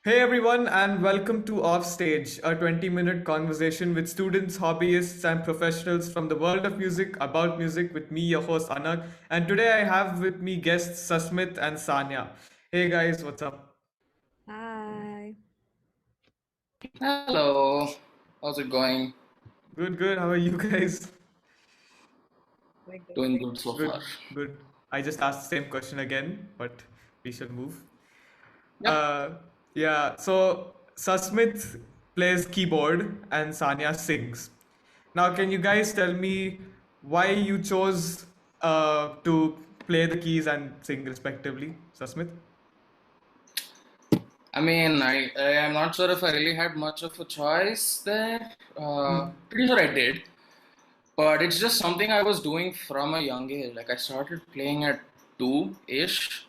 Hey everyone, and welcome to Offstage, a 20-minute conversation with students, hobbyists, and professionals from the world of music about music with me, your host Anagh. And today I have with me guests Sasmith and Sanya. Hey guys, what's up? Hi. Hello, how's it going? Good, good. How are you guys? We're good. Doing good so far. Good, good. I just asked the same question again, but we should move. Yep. Uh, yeah, so Sasmith plays keyboard and Sanya sings. Now, can you guys tell me why you chose to play the keys and sing respectively, Sasmith? I am not sure if I really had much of a choice there. Pretty sure I did, but it's just something I was doing from a young age. Like I started playing at 2-ish,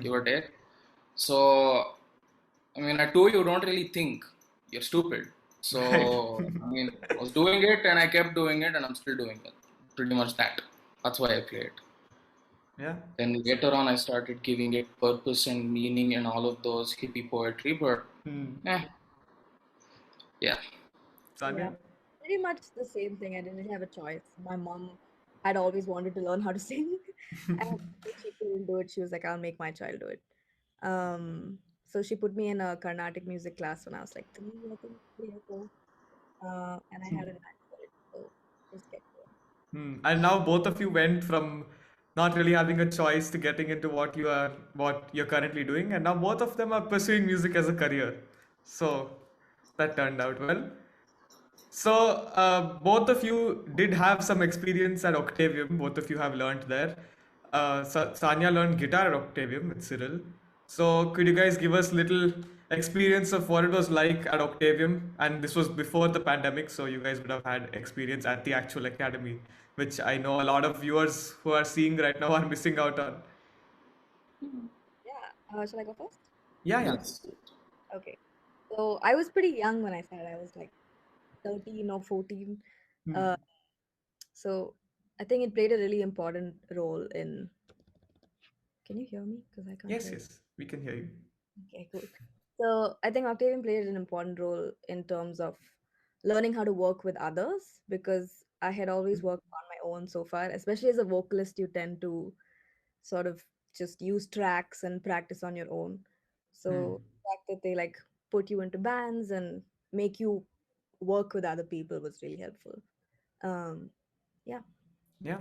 give or take. So, at 2 you don't really think. You're stupid. Right. So, I was doing it and I kept doing it and I'm still doing it. Pretty much that. That's why I play it. Yeah. Then later on, I started giving it purpose and meaning and all of those hippie poetry. But eh, yeah, Yeah, Sanya? pretty much the same thing. I didn't really have a choice. My mom had always wanted to learn how to sing, and since she couldn't do it, she was like, "I'll make my child do it." So she put me in a Carnatic music class when I was like three, I think, 3 or 4, and I had a knack for it, so just kept going. And now both of you went from not really having a choice to getting into what you're currently doing, and now both of them are pursuing music as a career. So that turned out well. So, both of you did have some experience at Octavium. Both of you have learned there. Sanya learned guitar at Octavium with Cyril. So, could you guys give us little experience of what it was like at Octavium? And this was before the pandemic, so you guys would have had experience at the actual academy, which I know a lot of viewers who are seeing right now are missing out on. Yeah, shall I go first? Yeah, yeah. yes. Okay. So I was pretty young when I started. I was like 13 or 14. Uh, so I think it played a really important role in. Can you hear me? Because I can't Yes, hear. yes, we can hear you. Okay, cool. So I think Octavian played an important role in terms of learning how to work with others because I had always worked on my own so far. Especially as a vocalist, you tend to sort of just use tracks and practice on your own. So the fact that they like put you into bands and make you work with other people was really helpful. Um, yeah. Yeah.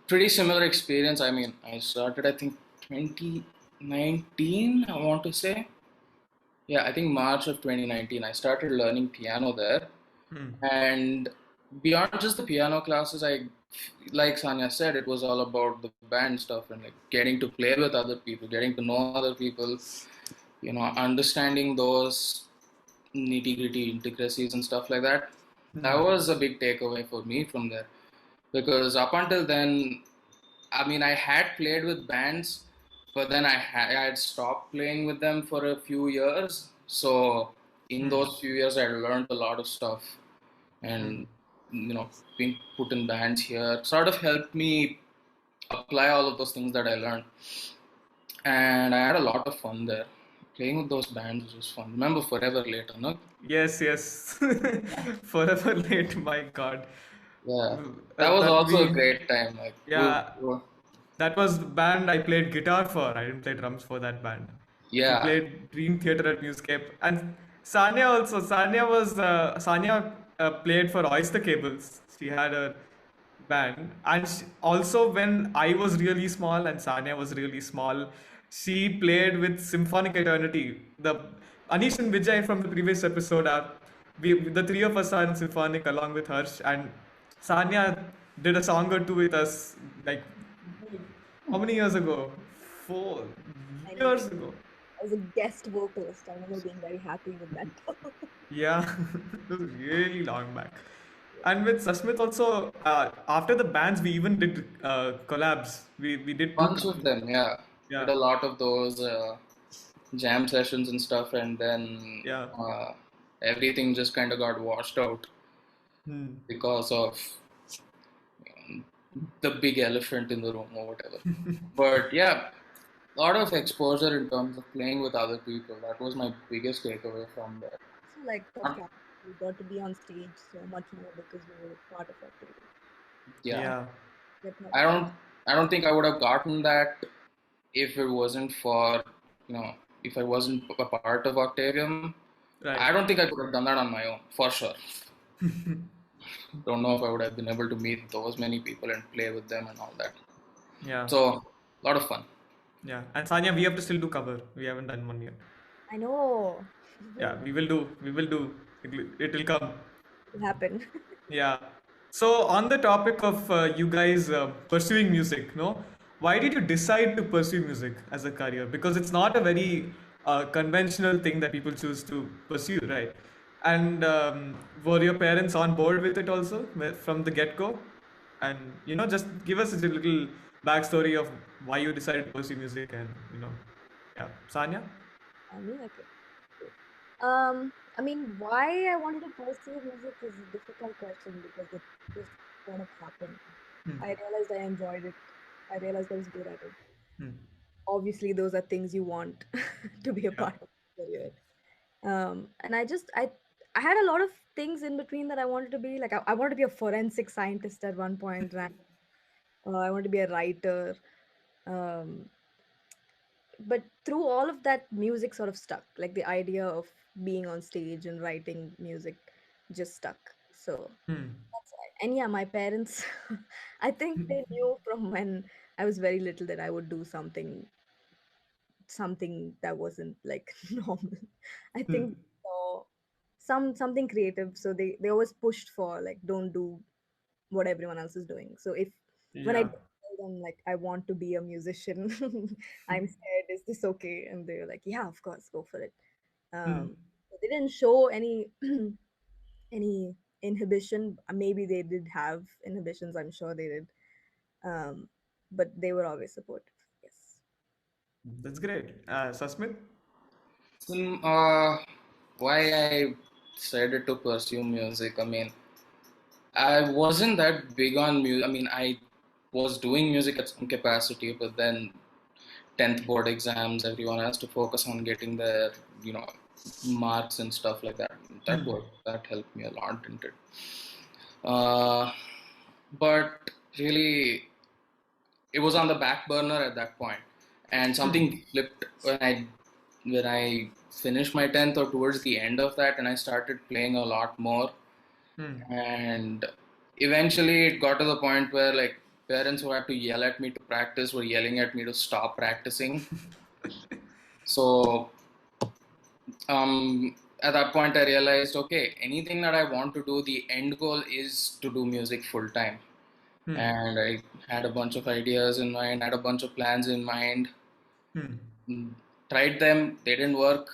Pretty similar experience. I started, I think, 2019, I want to say. Yeah, I think March of 2019, I started learning piano there. And beyond just the piano classes, like Sanya said, it was all about the band stuff and like getting to play with other people, getting to know other people, understanding those nitty gritty intricacies and stuff like that. That was a big takeaway for me from there because up until then, I had played with bands, but then I had stopped playing with them for a few years. So in those few years, I learned a lot of stuff, and being put in bands here sort of helped me apply all of those things that I learned, and I had a lot of fun there. Playing with those bands was fun. Remember Forever Later, no? Yes, yes. Forever late, my God. Yeah, that was That also a we, great time. Like, yeah, that was the band I played guitar for. I didn't play drums for that band. We yeah, played Dream Theater at Newscape, and Sanya also. Sanya played for Oyster Cables. She had a band, and also when I was really small and Sanya was really small, she played with Symphonic Eternity. The Anish and Vijay from the previous episode are the three of us are in Symphonic along with Harsh, and Sanya did a song or two with us like how many years ago? 4 years Many. ago. I was a guest vocalist. I remember being very happy with that. Yeah, it was really long back. And with Sasmith also, after the bands, we even did collabs. We did two. bunch of them. Yeah, did Yeah, a lot of those jam sessions and stuff, and then yeah. everything just kind of got washed out because of the big elephant in the room or whatever. But yeah, lot of exposure in terms of playing with other people. That was my biggest takeaway from there. So like the fact we got to be on stage so much more because we were part of Octavian. Yeah, Yeah. Get more I exposure. don't think I would have gotten that if it wasn't for, if I wasn't a part of Octavium. I Right. don't think I could have done that on my own, for sure. Don't know if I would have been able to meet those many people and play with them and all that. Yeah. So, a lot of fun. Yeah. And Sanya, we have to still do cover. We haven't done one yet. I know. Yeah, we will do. We will do. It'll come. It'll happen. Yeah. So on the topic of you guys pursuing music, no, why did you decide to pursue music as a career? Because it's not a very conventional thing that people choose to pursue, right? And were your parents on board with it also from the get-go? And just give us a little backstory of why you decided to pursue music, and yeah, Sanya. I mean, okay. I mean, why I wanted to pursue music is a difficult question because it just kind of happened. I realized I enjoyed it. I realized I was good at it. Obviously, those are things you want to be a Yeah. part of your career. And I had a lot of things in between that I wanted to be. Like I wanted to be a forensic scientist at one point, and I wanted to be a writer. Um, but through all of that, music sort of stuck. Like the idea of being on stage and writing music just stuck. So that's why. And yeah, my parents, I think they knew from when I was very little that I would do something that wasn't like normal. I think saw something creative, so they always pushed for like don't do what everyone else is doing. So if when I Yeah. tell them like I want to be a musician, I'm scared. Is this okay? And they're like, yeah, of course, go for it. So they didn't show any any inhibition. Maybe they did have inhibitions. I'm sure they did. Um, but they were always supportive. Yes. That's great. Sasmith? Hmm, why I decided to pursue music, I mean, I wasn't that big on music. I mean, I was doing music at some capacity, but then 10th board exams, everyone has to focus on getting their, you know, marks and stuff like that. That helped me a lot, didn't it? Uh, but really, it was on the back burner at that point, and something flipped when I finished my 10th or towards the end of that, and I started playing a lot more. And eventually it got to the point where like parents who had to yell at me to practice were yelling at me to stop practicing. So at that point I realized, okay, anything that I want to do, the end goal is to do music full time. And I had a bunch of ideas in mind, had a bunch of plans in mind. Tried them, they didn't work.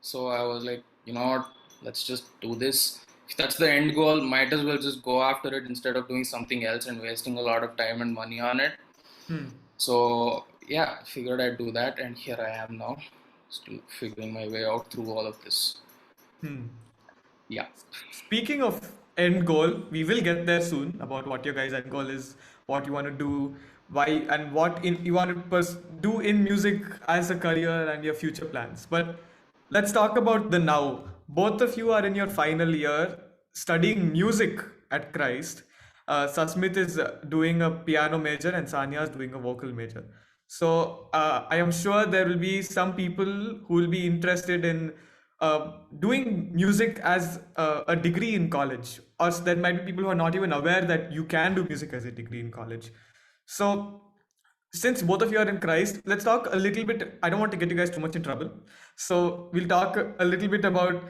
So I was like, you know what, let's just do this. If that's the end goal, might as well just go after it instead of doing something else and wasting a lot of time and money on it. So yeah, I figured I'd do that, and here I am now, still figuring my way out through all of this. Yeah. Speaking of end goal, we will get there soon about what your guys' end goal is, what you want to do, why, and what you want to do in music as a career and your future plans. But let's talk about the now. Both of you are in your final year studying music at Christ. Sasmith is doing a piano major and Sanya is doing a vocal major. So I am sure there will be some people who will be interested in doing music as a degree in college, or there might be people who are not even aware that you can do music as a degree in college. So since both of you are in Christ, let's talk a little bit. I don't want to get you guys too much in trouble. So we'll talk a little bit about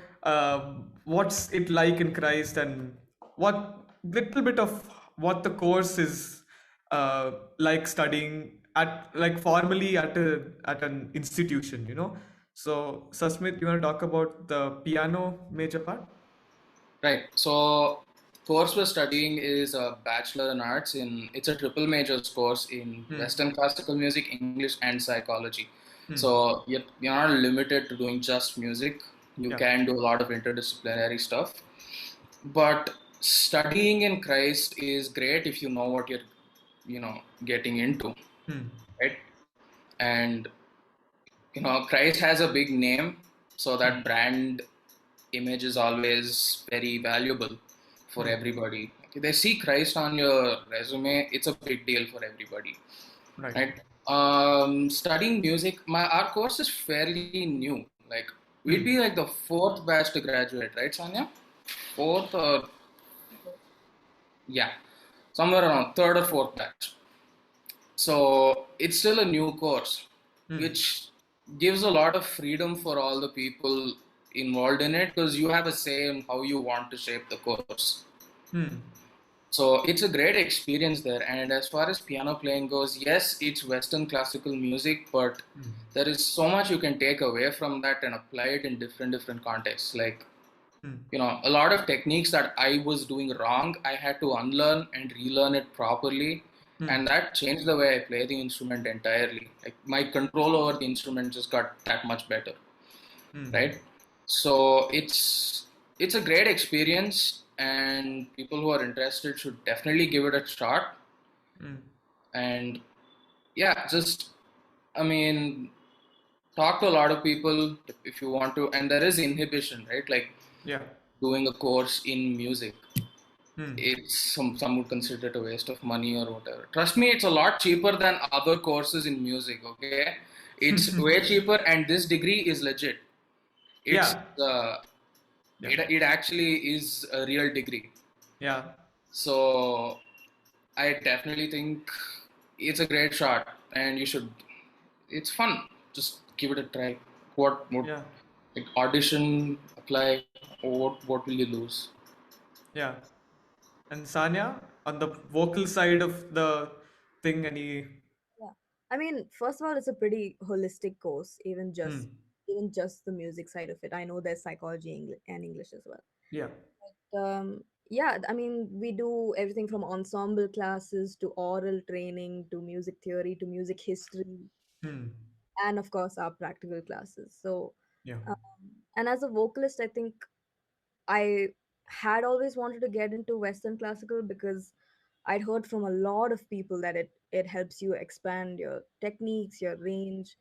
what's it like in Christ, and what little bit of what the course is like studying at like formally at an institution. So Sasmith, you want to talk about the piano major part? Right. So course we're studying is a Bachelor in Arts it's a triple majors course in Western classical music, English, and psychology. So you're not limited to doing just music. You Yeah. can do a lot of interdisciplinary stuff. But studying in Christ is great if you know what you're, getting into, right? And Christ has a big name, so that brand image is always very valuable for everybody. If they see Christ on your resume, it's a big deal for everybody, Right. right? Studying music, our course is fairly new. Like we'd be like the fourth batch to graduate, right, Sanya? Fourth or yeah, somewhere around third or fourth batch. So it's still a new course, which gives a lot of freedom for all the people involved in it because you have a say in how you want to shape the course. So it's a great experience there. And as far as piano playing goes, yes, it's Western classical music, but there is so much you can take away from that and apply it in different contexts. Like, a lot of techniques that I was doing wrong, I had to unlearn and relearn it properly. And that changed the way I play the instrument entirely. Like my control over the instrument just got that much better, right? So it's a great experience, and people who are interested should definitely give it a shot. And yeah, just I mean, talk to a lot of people if you want to. And there is inhibition, right? Like doing a course in music. It's some would consider it a waste of money or whatever. Trust me, it's a lot cheaper than other courses in music. Okay, it's way cheaper, and this degree is legit. It's it actually is a real degree. Yeah. So I definitely think it's a great shot, and you should. It's fun. Just give it a try. What like audition, apply. What will you lose? Yeah. And Sanya, on the vocal side of the thing, any? Yeah. I mean, first of all, it's a pretty holistic course, even just the music side of it. I know there's psychology and English as well. Yeah. Yeah, I mean, we do everything from ensemble classes to oral training to music theory to music history, and of course our practical classes. So, Yeah. um, and as a vocalist, I think I had always wanted to get into Western classical because I'd heard from a lot of people that it helps you expand your techniques, your range,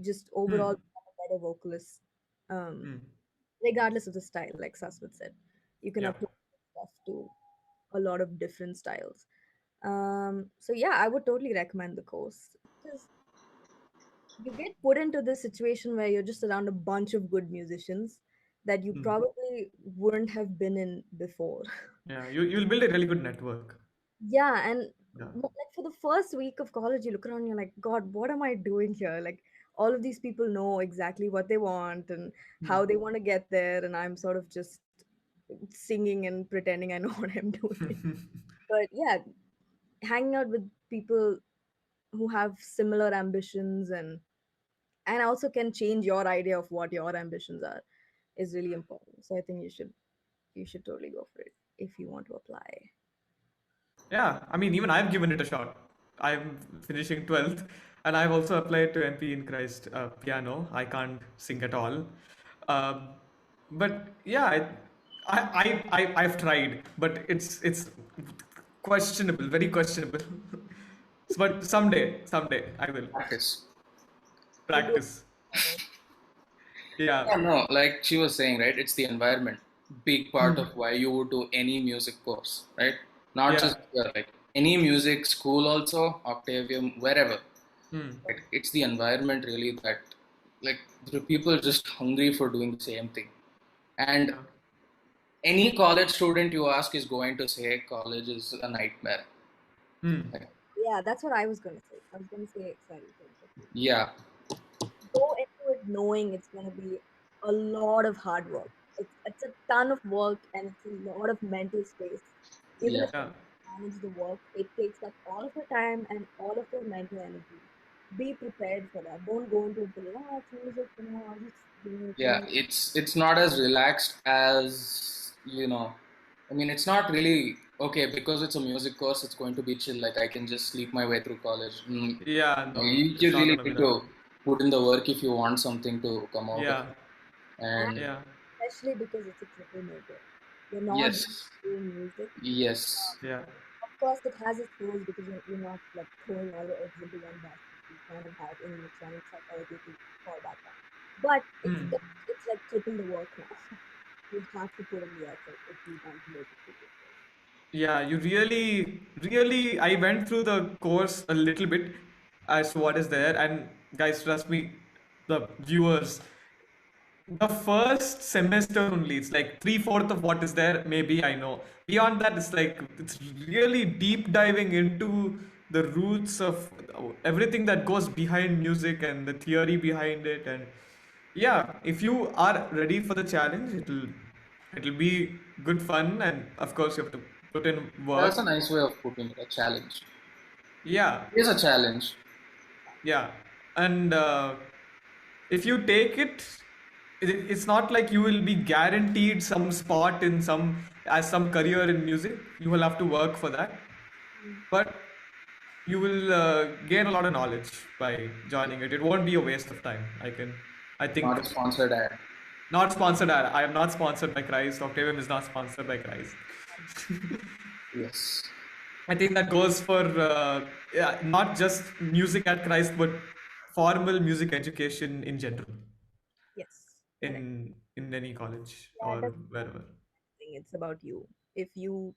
just overall become a better vocalist, um, regardless of the style. Like Sasmith said, you can Yeah. apply stuff to a lot of different styles. So yeah, I would totally recommend the course because you get put into this situation where you're just around a bunch of good musicians that you probably wouldn't have been in before. Yeah. You'll build a really good network. Yeah, and Yeah. like for the first week of college, you look around and you're like, God, what am I doing here? Like all of these people know exactly what they want and how they want to get there, and I'm sort of just singing and pretending I know what I'm doing. But yeah, hanging out with people who have similar ambitions and also can change your idea of what your ambitions are is really important. So I think you should totally go for it if you want to apply. Yeah, I mean, even I've given it a shot. I'm finishing 12th, and I've also applied to MP in Christ piano. I can't sing at all. Um, but yeah, I've tried, but it's questionable, very questionable. But someday I will Practice. You'll do practice. it. Yeah, Yeah, no, like she was saying, right? It's the environment. Big part of why you would do any music course, right? Not yeah. just like any music school, also Octavium, wherever. Right? It's the environment really that, like, the people are just hungry for doing the same thing. And Yeah. any college student you ask is going to say college is a nightmare. Like, Yeah, that's what I was gonna say. I was gonna say exactly the same. yeah, Go into it knowing it's gonna be a lot of hard work. It's a ton of work and it's a lot of mental space. Even yeah. if Yeah. you manage the work, it takes up all of your time and all of your mental energy. Be prepared for that. Don't go into it thinking, oh, it's music, I'll just Yeah, sing. it's not as relaxed as I mean, it's not really okay because it's a music course. It's going to be chill. Like I can just sleep my way through college. Yeah, No, no, you it's not really gonna be need that. to put in the work if you want something to come out of Yeah, it. And yeah, Especially because it's a triple major. You're not just yes, doing music. yes, yeah, Of course, it has its pros because you're not like throwing all your eggs into one basket. you kind of have in electronic psychology to fall back on. But it's like quitting the work now. You have to put in the effort if you want to make it seriously. Yeah, you really, I went through the course a little bit as to what is there, and guys, trust me, the viewers, the first semester only, it's like three-fourth of what is there, maybe I know. Beyond that, it's like, it's really deep diving into the roots of everything that goes behind music and the theory behind it. And yeah, if you are ready for the challenge, it'll be good fun, and of course you have to put in That's work. a nice way of putting it, a challenge. Yeah, It is a challenge. yeah. And if you take it, it's not like you will be guaranteed some spot in some as some career in music. You will have to work for that, Mm. but you will gain a lot of knowledge by joining it. It won't be a waste of time. I think. Not a sponsored ad. Not sponsored. I am not sponsored by Christ. Octavium is not sponsored by Christ. Yes. I think that goes for yeah, not just music at Christ, but formal music education in general, Yes, correct. in any college Yeah, or that's wherever. the thing. It's about you. If you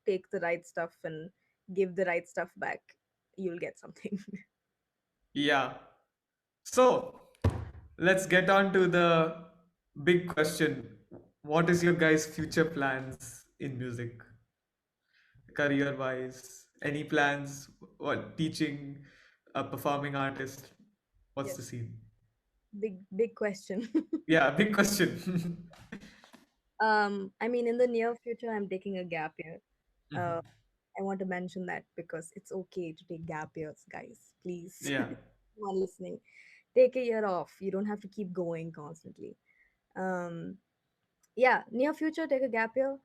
take the right stuff and give the right stuff back, you'll get something. Yeah. So let's get on to the big question. What is your guys' future plans in music, career wise? Any plans? What, teaching, a performing artist? What's Yes, the scene? big question. Yeah, big question. I mean, in the near future, I'm taking a gap year. Uh, I want to mention that because it's okay to take gap years, guys. Please, Yeah. anyone listening, take a year off. You don't have to keep going constantly. Um, yeah, near future, take a gap year.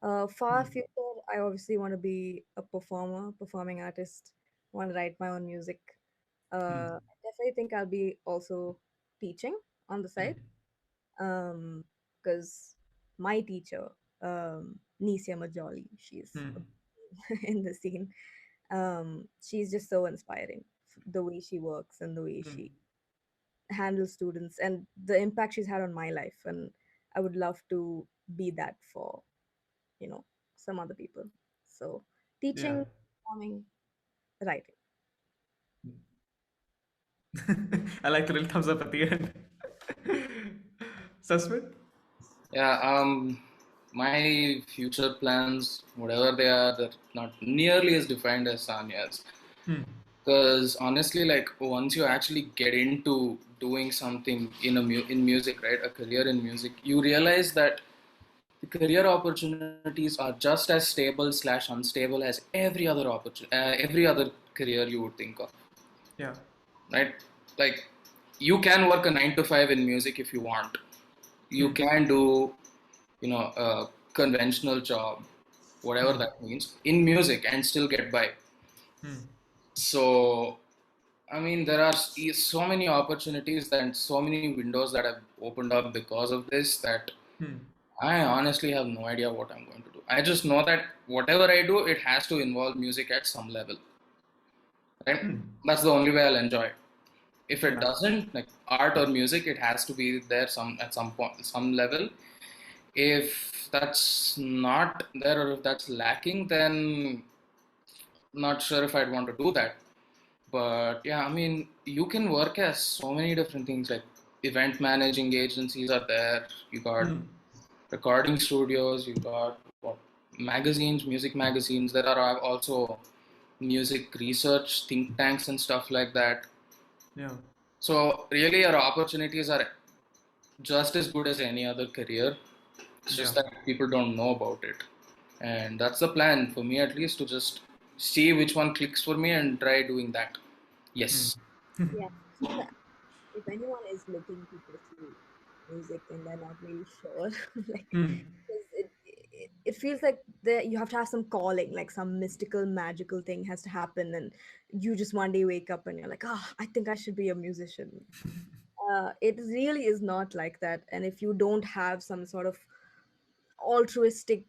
Far future, I obviously want to be a performer, performing artist. Want to write my own music. I definitely think I'll be also teaching on the side. Because my teacher, Nisia Majoli, she's in the scene. She's just so inspiring. The way she works and the way she handles students and the impact she's had on my life. And I would love to be that for, you know, some other people. So Yeah. teaching, performing, writing. I like the little thumbs up at the end. Susmit? Yeah, my future plans, whatever they are, they're not nearly as defined as Sanya's. Because honestly, like once you actually get into doing something in music, right, a career in music, you realize that the career opportunities are just as stable slash unstable as every other career you would think of, Yeah. right? Like you can work a 9 to 5 in music if you want. You can do, a conventional job, whatever that means, in music and still get by. So, I mean, there are so many opportunities and so many windows that have opened up because of this that I honestly have no idea what I'm going to do. I just know that whatever I do, it has to involve music at some level, right? That's the only way I'll enjoy it. If it Yeah. doesn't, like art or music, it has to be there at some point, some level. If that's not there or if that's lacking, then not sure if I'd want to do that. But yeah, I mean, you can work as so many different things. Like event managing agencies are there. You got recording studios. You got what, magazines, music magazines. There are also music research think tanks and stuff like that. Yeah. So really, your opportunities are just as good as any other career. It's Yeah. just that people don't know about it. And that's the plan for me, at least, to just see which one clicks for me and try doing that. Yes. Yeah. If anyone is looking to pursue music and they're not really sure, like, 'cause it feels like there you have to have some calling, like some mystical, magical thing has to happen, and you just one day wake up and you're like, oh, I think I should be a musician. It really is not like that. And if you don't have some sort of altruistic,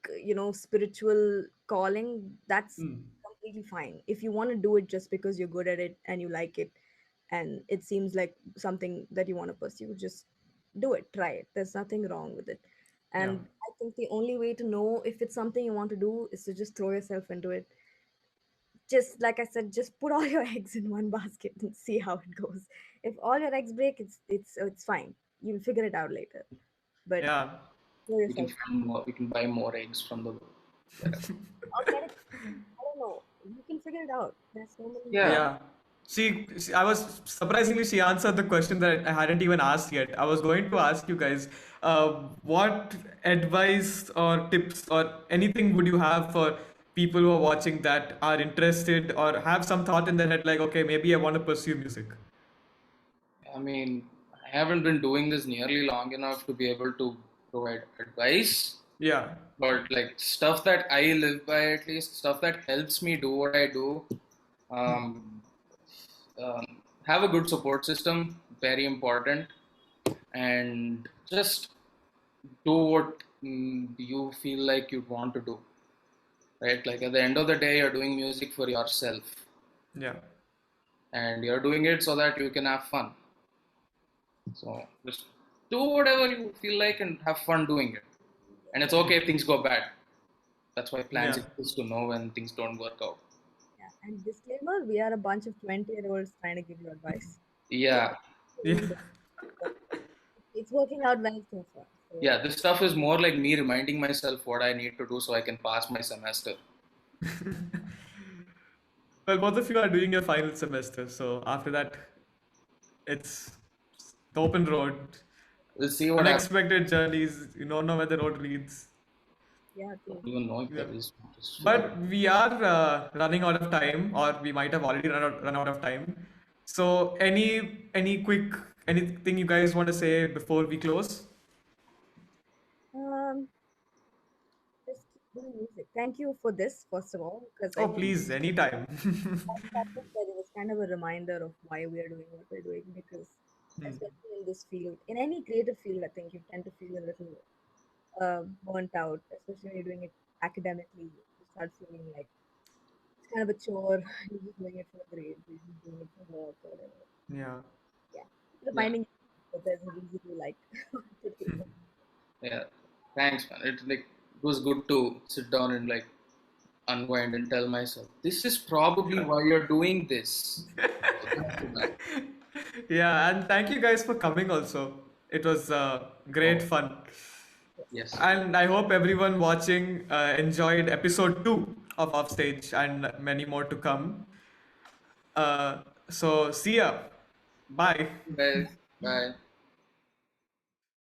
spiritual calling, that's completely fine. If you want to do it just because you're good at it and you like it, and it seems like something that you want to pursue, just do it, try it. There's nothing wrong with it. Yeah. And I think the only way to know if it's something you want to do is to just throw yourself into it. Just like I said, just put all your eggs in one basket and see how it goes. If all your eggs break, it's fine. You'll figure it out later. But Yeah. throw We can yourself. find more. We can buy more eggs from the wherever. Or get it. I don't know. You can figure it out. There's so many ways. Yeah. Yeah. I was surprisingly, she answered the question that I hadn't even asked yet. I was going to ask you guys, what advice or tips or anything would you have for people who are watching that are interested or have some thought in their head, like, okay, maybe I want to pursue music? I mean, I haven't been doing this nearly long enough to be able to provide advice, Yeah. but like stuff that I live by, at least stuff that helps me do what I do. Um, have a good support system, very important, and just do what you feel like you want to do, right? Like at the end of the day, you're doing music for yourself, Yeah. and you're doing it so that you can have fun. So just do whatever you feel like and have fun doing it. And it's okay if things go bad. That's why plans Yeah. exist, to know when things don't work out. Yeah. And disclaimer, we are a bunch of 20-year-olds trying to give you advice. Yeah, Yeah. But it's working out well so far. So yeah. This stuff is more like me reminding myself what I need to do so I can pass my semester. Well, both of you are doing your final semester, so after that, it's the open road. We'll see what happens. Unexpected journeys. You don't know where the road leads. yeah, I true. don't even know if Yeah. there is. Just figure. But we are running out of time, or we might have already run out of time. So, any quick anything you guys want to say before we close? Um, just keep doing music. Thank you for this, first of all, because I Oh, think please, anytime. that was kind of a reminder of why we are doing what we're doing. Because especially in this field, in any creative field, I think you tend to feel a little burnt out, especially when you're doing it academically. You start feeling like it's kind of a chore. You're just doing it for the grades. You're just doing it for work or whatever. Yeah. Yeah, Yeah, reminding you that there's a reason you like to do it. yeah. Thanks, man. It was good to sit down and like unwind and tell myself this is probably why you're doing this. Yeah, and thank you guys for coming also. It was great Oh, fun. yes. And I hope everyone watching enjoyed episode 2 of Offstage and many more to come. So, see ya. Bye. Guys, bye.